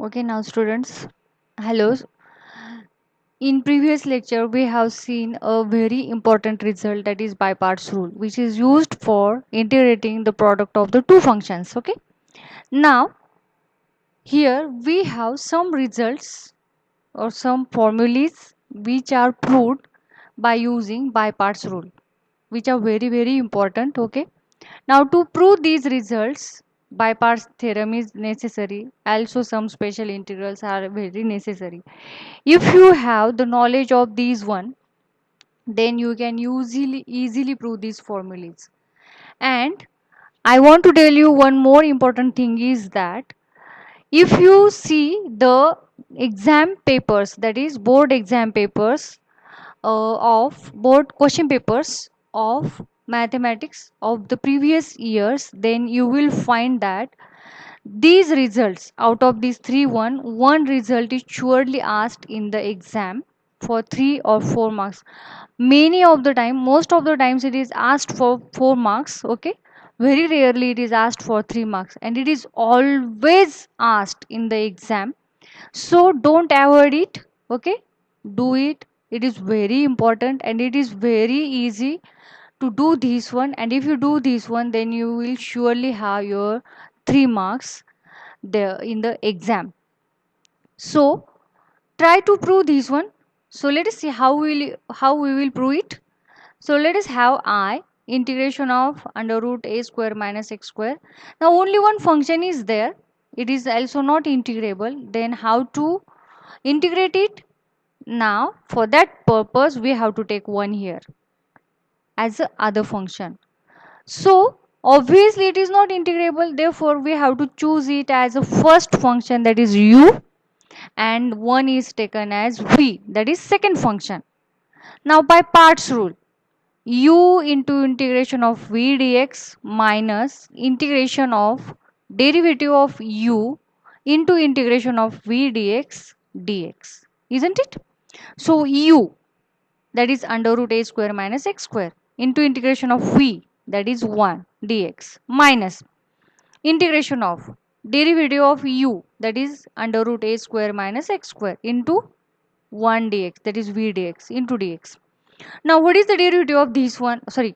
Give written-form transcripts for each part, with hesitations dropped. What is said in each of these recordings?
Okay, now students, hello. In previous lecture, we have seen a very important result, that is by parts rule, which is used for integrating the product of the two functions. Okay. Now, here we have some results or some formulas which are proved by using by parts rule, which are very important. Okay. Now, to prove these results, by parts theorem is necessary. Also, some special integrals are very necessary. If you have the knowledge of these one, then you can easily prove these formulas. And I want to tell you one more important thing is that if you see the exam papers, that is board exam papers, of board question papers of mathematics of the previous years, then you will find that these results, out of these one result is surely asked in the exam for 3 or 4 marks. Many of the time, most of the times it is asked for 4 marks. Okay, very rarely it is asked for 3 marks, and it is always asked in the exam. So don't avoid it. Okay, do it. It is very important and it is very easy to do this one, and if you do this one, then you will surely have your 3 marks there in the exam. So try to prove this one. So let us see how we will prove it. So let us have I integration of under root a square minus x square. Now only one function is there. It is also not integrable. Then how to integrate it? Now for that purpose we have to take one here as a other function. So obviously it is not integrable. Therefore we have to choose it as a first function, that is u, and one is taken as v, that is second function. Now by parts rule, u into integration of v dx minus integration of derivative of u into integration of v dx, isn't it? So u, that is under root a square minus x square, into integration of v, that is 1 dx, minus integration of derivative of u, that is under root a square minus x square, into 1 dx, that is v dx, into dx. Now what is the derivative of this one, sorry,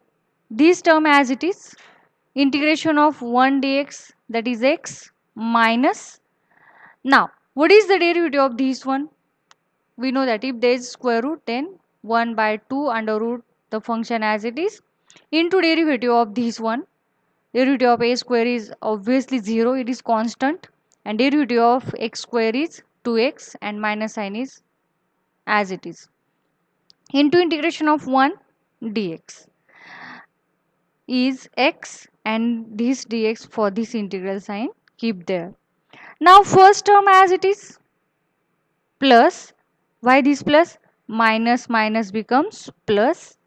this term as it is, integration of 1 dx, that is x, minus, now what is the derivative of this one? We know that if there is square root, then 1 by 2 under root the function as it is, into derivative of this one. Derivative of a square is obviously 0, it is constant, and derivative of x square is 2x, and minus sign is as it is, into integration of 1 dx is x, and this dx for this integral sign keep there. Now first term as it is, plus, why this plus? Minus minus becomes plus,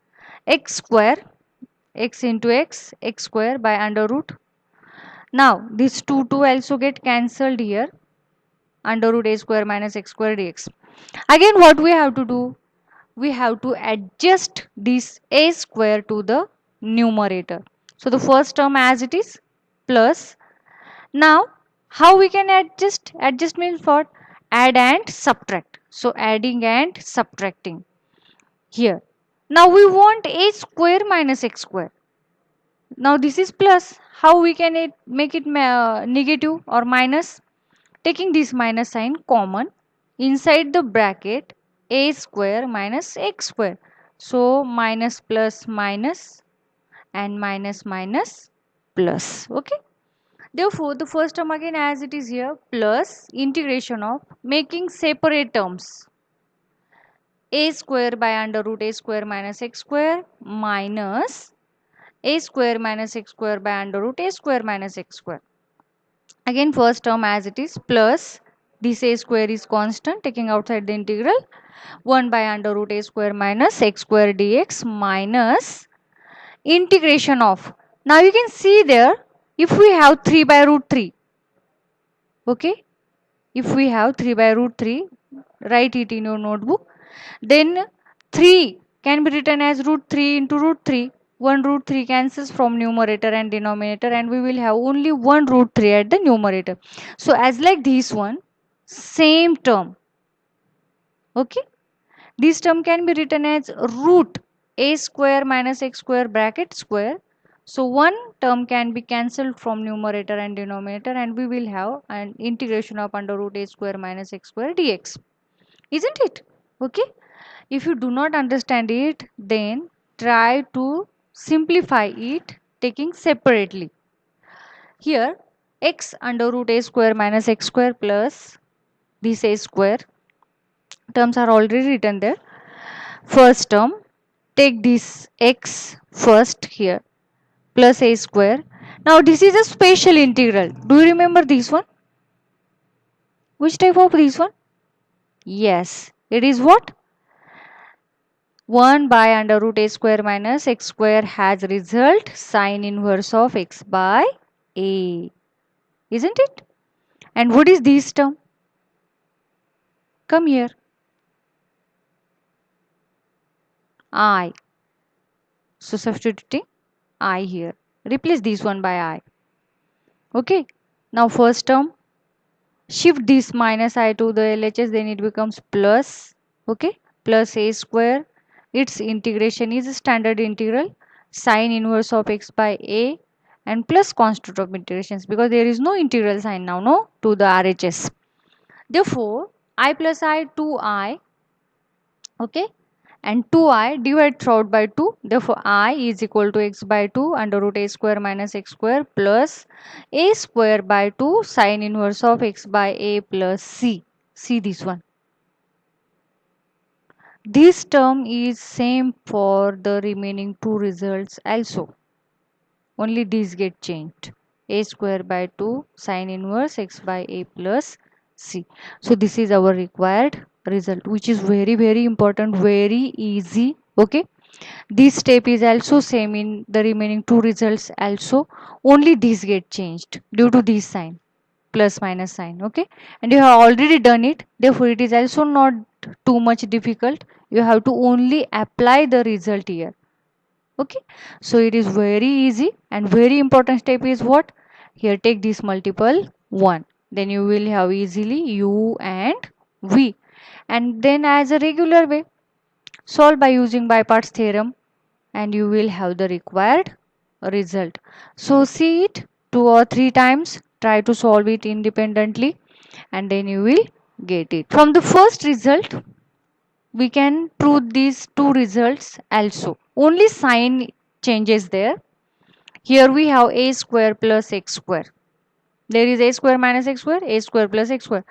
x square, x into x square by under root. Now this 2 also get cancelled here, under root a square minus x square dx. Again what we have to do? We have to adjust this a square to the numerator. So the first term as it is, plus. Now how we can adjust? Adjust means what? Add and subtract. So adding and subtracting here. Now we want a square minus x square. Now this is plus. How we can make it negative or minus? Taking this minus sign common, inside the bracket a square minus x square. So minus plus minus, and minus minus plus. Okay. Therefore, the first term again as it is here, plus integration of making separate terms, a square by under root a square minus x square minus a square minus x square by under root a square minus x square. Again first term as it is, plus this a square is constant, taking outside the integral, 1 by under root a square minus x square dx minus integration of, now you can see there, if we have 3 by root 3, okay, if we have 3 by root 3, write it in your notebook, then 3 can be written as root 3 into root 3. 1 root 3 cancels from numerator and denominator, and we will have only 1 root 3 at the numerator. So as like this one, same term. Okay, this term can be written as root a square minus x square bracket square. So one term can be cancelled from numerator and denominator, and we will have an integration of under root a square minus x square dx, isn't it? Okay, if you do not understand it, then try to simplify it taking separately. Here x under root a square minus x square plus this a square terms are already written there. First term, take this x first here plus a square. Now this is a special integral. Do you remember this one? Which type of this one? Yes, it is what? 1 by under root a square minus x square has result sine inverse of x by a. Isn't it? And what is this term? Come here. I. So substituting I here. Replace this one by I. Okay. Now first term, shift this minus I to the LHS, then it becomes plus. Okay. Plus a square. Its integration is a standard integral sine inverse of x by a and plus constant of integrations, because there is no integral sign now, no, to the RHS. Therefore, I plus I 2I. Okay, and 2I divided throughout by 2. Therefore, I is equal to x by 2 under root a square minus x square plus a square by 2 sine inverse of x by a plus c. See this one. This term is same for the remaining two results also. Only these get changed. A square by 2 sine inverse x by a plus c. So this is our required result, which is very important, very easy. Okay, this step is also same in the remaining two results also. Only these get changed due to this sign, plus minus sign. Okay, and you have already done it, therefore it is also not too much difficult. You have to only apply the result here. Okay, so it is very easy, and very important step is what? Here take this multiple 1, then you will have easily u and v, and then as a regular way solve by using by parts theorem, and you will have the required result. So see it 2 or 3 times, try to solve it independently, and then you will get it. From the first result we can prove these two results also. Only sign changes there. Here we have a square plus x square. There is a square minus x square, a square plus x square.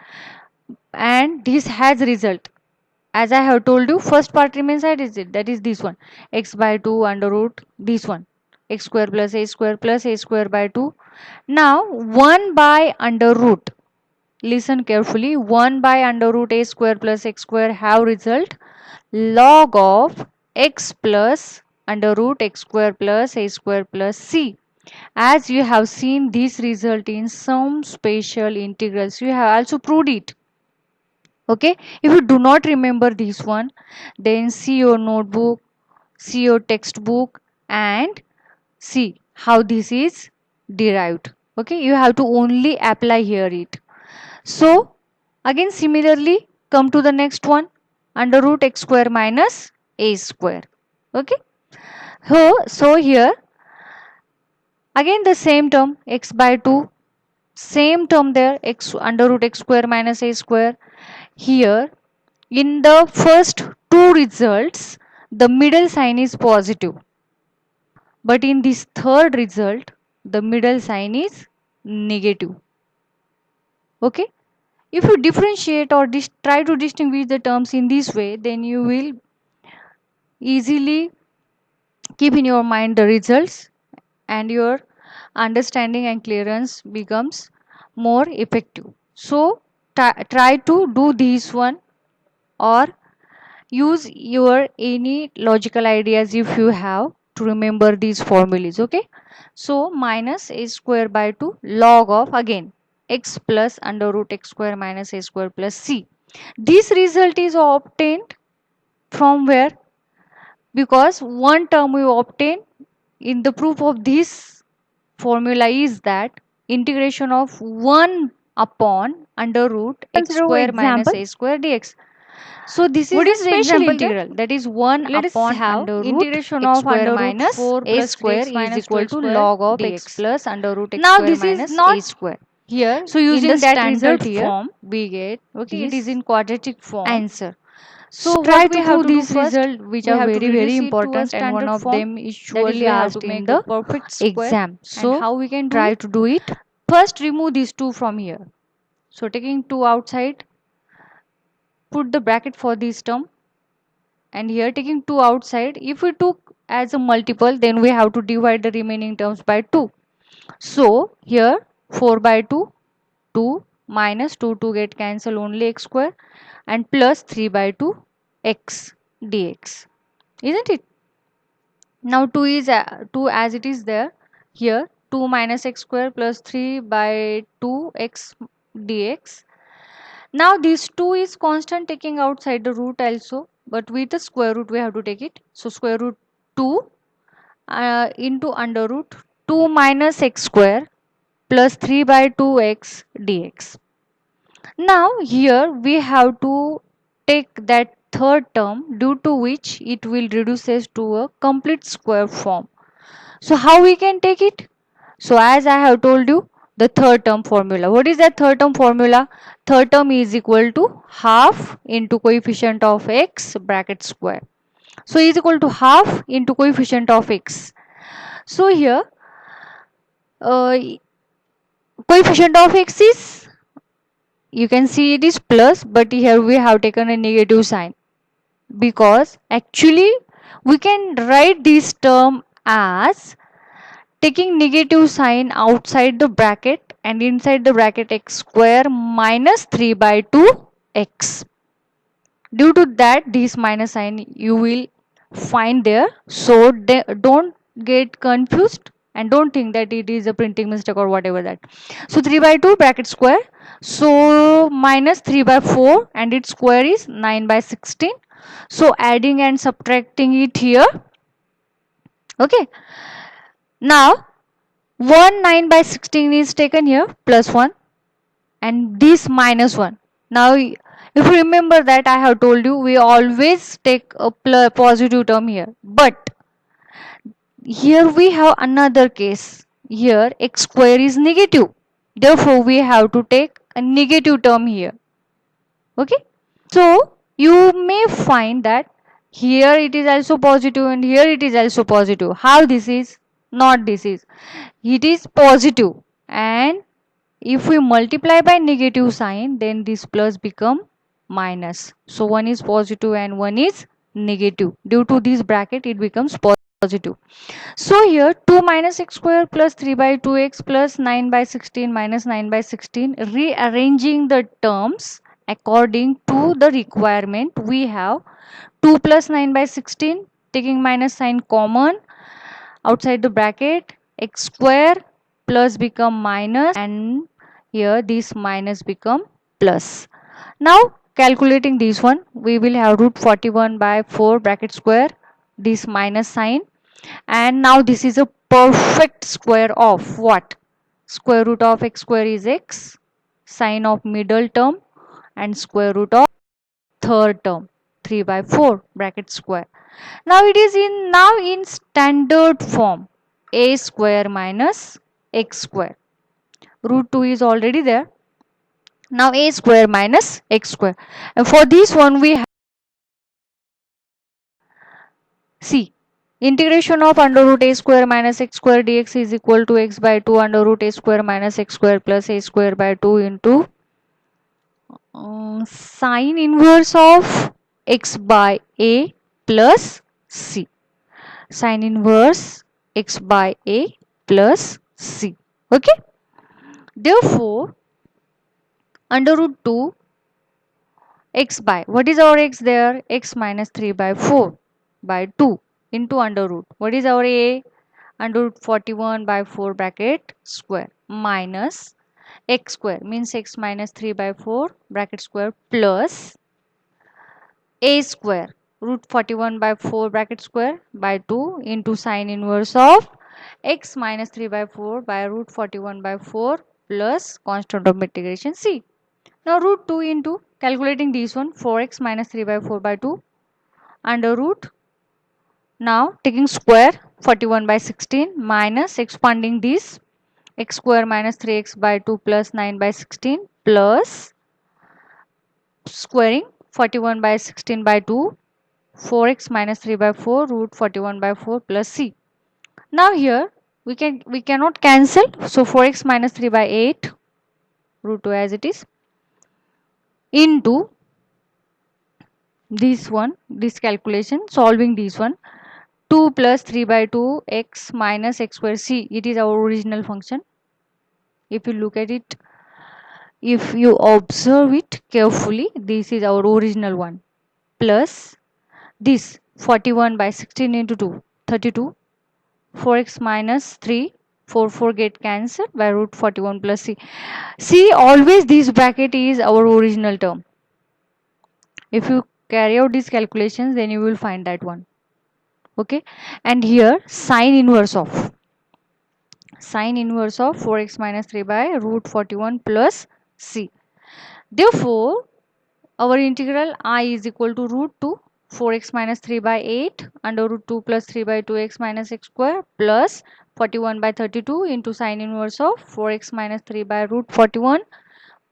And this has result. As I have told you, first part remains as it, that is this one. X by 2 under root this one. X square plus a square by 2. Now 1 by under root. Listen carefully. 1 by under root a square plus x square have result log of x plus under root x square plus a square plus c. As you have seen this result in some special integrals, you have also proved it. Okay, if you do not remember this one, then see your notebook, see your textbook, and see how this is derived. Okay, you have to only apply here it. So again similarly come to the next one, under root x square minus a square. Okay, so here again the same term x by 2, same term there, x under root x square minus a square. Here in the first two results the middle sign is positive, but in this third result the middle sign is negative. Okay, if you differentiate or try to distinguish the terms in this way, then you will easily keep in your mind the results, and your understanding and clearance becomes more effective. So try to do this one, or use your any logical ideas if you have to remember these formulas. Okay, so minus a square by 2 log of again x plus under root x square minus a square plus c. This result is obtained from where? Because one term we obtain in the proof of this formula is that integration of one upon under root x Consider square minus example. a square dx. So this What is the is the special example here? integral, that is 1 Let us upon have under root integration x of square under root minus 4 a plus square 3x is minus equal 12 to square log of x dx. plus under root x Now square this is minus not a square. here So in using the that standard result here. form we get Okay, it is this in quadratic form. answer. So So try what to we have prove to do this first, result, which we are have to very reduce very it to a important, and one standard of form. them is That is surely we have asked to in make a the perfect square. exam. And So how we can do try it? to do it. First remove these two from here. So taking 2 outside, put the bracket for this term, and here taking 2 outside, if we took as a multiple, then we have to divide the remaining terms by 2. So here 4 by 2, 2 minus 2 get cancel, only x square, and plus 3 by 2 x dx, isn't it? Now 2 is 2 as it is there. Here 2 minus x square plus 3 by 2 x dx. Now this 2 is constant, taking outside the root also, but with the square root we have to take it. So square root 2 into under root 2 minus x square plus 3 by 2x dx. Now here we have to take that third term, due to which it will reduces to a complete square form. So how we can take it? So as I have told you, the third term formula. What is that third term formula? Third term is equal to half into coefficient of x bracket square. So is equal to half into coefficient of x. So here uh, coefficient of x is, you can see it is plus, but here we have taken a negative sign, because actually we can write this term as taking negative sign outside the bracket and inside the bracket x square minus 3 by 2 x. Due to that this minus sign you will find there, so don't get confused and don't think that it is a printing mistake or whatever that. So 3 by 2 bracket square, so minus 3 by 4 and its square is 9 by 16. So adding and subtracting it here. Okay, now 1 9 by 16 is taken here plus 1, and this minus 1. Now if you remember that I have told you we always take a positive term here, but here we have another case. Here x square is negative, therefore we have to take a negative term here. Okay, so you may find that here it is also positive and here it is also positive. How this is? Not this is, it is positive, and if we multiply by negative sign, then this plus become minus. So one is positive and one is negative. Due to this bracket, it becomes positive. So here 2 minus x square plus 3 by 2x plus 9 by 16 minus 9 by 16. Rearranging the terms according to the requirement, we have 2 plus 9 by 16, taking minus sign common outside the bracket, x square plus become minus, and here this minus become plus. Now calculating this one, we will have root 41 by 4 bracket square, this minus sign, and now this is a perfect square of what? Square root of x square is x, sine of middle term, and square root of third term 3 by 4 bracket square. Now it is in standard form, a square minus x square. Root 2 is already there. Now a square minus x square. And for this one we have, see, integration of under root a square minus x square dx is equal to x by 2 under root a square minus x square plus a square by 2 into sine inverse of x by a plus c. Sine inverse x by a plus c. Okay, therefore under root 2 x by, what is our x there? X minus 3 by 4 by 2 into under root, what is our a? Under root 41 by 4 bracket square minus x square, means x minus 3 by 4 bracket square plus a square, root 41 by 4 bracket square by 2 into sine inverse of x minus 3 by 4 by root 41 by 4 plus constant of integration c. Now root 2 into calculating this one, 4x minus 3 by 4 by 2 under root. Now taking square, 41 by 16 minus expanding this, x square minus 3x by 2 plus 9 by 16 plus squaring 41 by 16 by 2, 4x minus 3 by 4 root 41 by 4 plus c. Now here we cannot cancel, so 4x minus 3 by 8 root 2 as it is into this calculation, solving this one, 2 plus 3 by 2 x minus x square c. It is our original function. If you look at it, if you observe it carefully, this is our original one, plus this 41 by 16 into 2, 32, 4x minus 3, 4 get cancelled by root 41 plus c. See, always this bracket is our original term. If you carry out these calculations, then you will find that one. Okay, and here sine inverse of 4x minus 3 by root 41 plus c. Therefore, our integral I is equal to root 2 4x minus 3 by 8 under root 2 plus 3 by 2x minus x square plus 41 by 32 into sine inverse of 4x minus 3 by root 41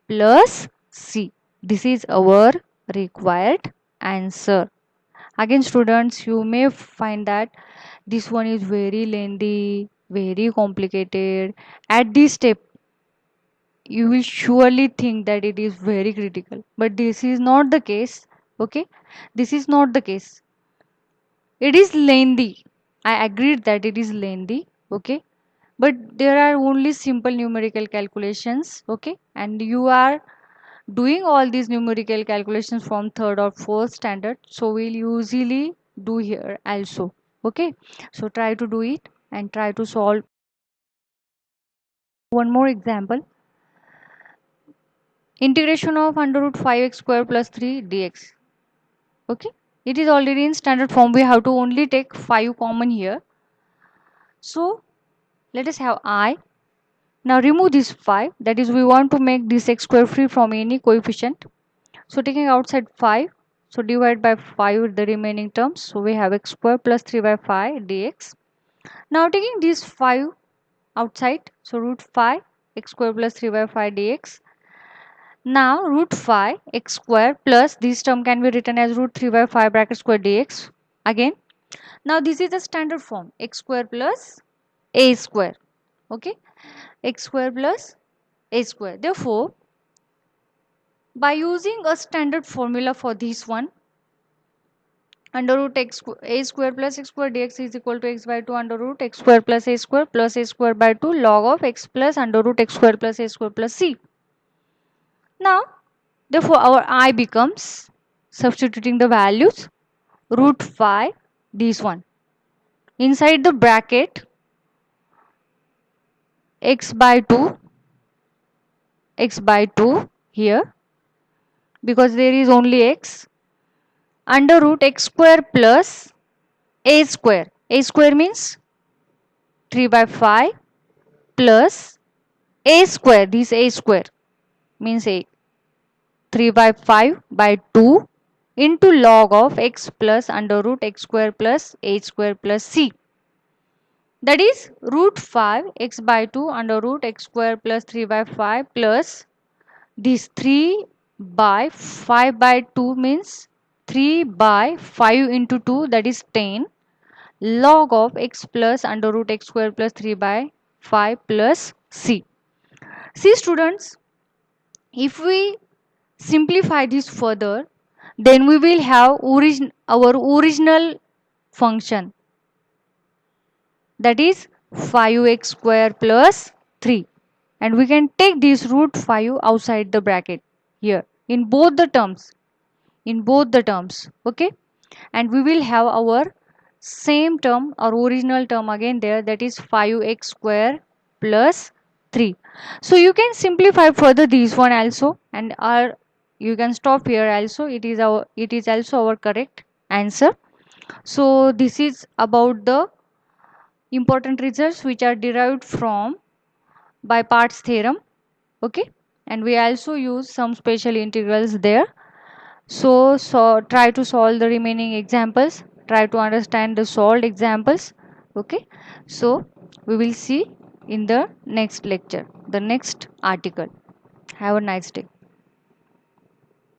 plus c. This is our required answer. Again students, you may find that this one is very lengthy, very complicated. At this step you will surely think that it is very critical, but this is not the case. Okay, this is not the case. It is lengthy, I agreed that it is lengthy. Okay, but there are only simple numerical calculations. Okay, and you are doing all these numerical calculations from third or fourth standard, so we'll usually do here also. Okay, so try to do it and try to solve. One more example, integration of under root 5x square plus 3 dx. Okay, it is already in standard form, we have to only take 5 common here. So let us have I. Now remove this 5, that is we want to make this x square free from any coefficient. So taking outside 5, so divide by 5 with the remaining terms, so we have x square plus 3 by 5 dx. Now taking this 5 outside, so root 5 x square plus 3 by 5 dx. Now root 5 x square plus this term can be written as root 3 by 5 bracket square dx again. Now this is the standard form, x square plus a square. Okay, x square plus a square. Therefore, by using a standard formula for this one, under root a square plus x square dx is equal to x by 2 under root x square plus a square by 2 log of x plus under root x square plus a square plus c. Now, therefore, our I becomes, substituting the values, root 5 this one. Inside the bracket, x by 2 here, because there is only x, under root x square plus a square. A square means 3 by 5 plus a square. This a square means a 3 by 5 by 2 into log of x plus under root x square plus a square plus c. That is root 5 x by 2 under root x square plus 3 by 5 plus this 3 by 5 by 2 means 3 by 5 into 2, that is 10, log of x plus under root x square plus 3 by 5 plus c. See students, if we simplify this further, then we will have our original function, that is 5x square plus 3, and we can take this root 5 outside the bracket here in both the terms, okay, and we will have our same term or original term again there, that is 5x square plus 3. So you can simplify further this one also, and you can stop here also. It is also our correct answer. So this is about the important results which are derived from by parts theorem. Okay, and we also use some special integrals there. So try to solve the remaining examples, try to understand the solved examples. Okay, so we will see in the next lecture, the next article. Have a nice day.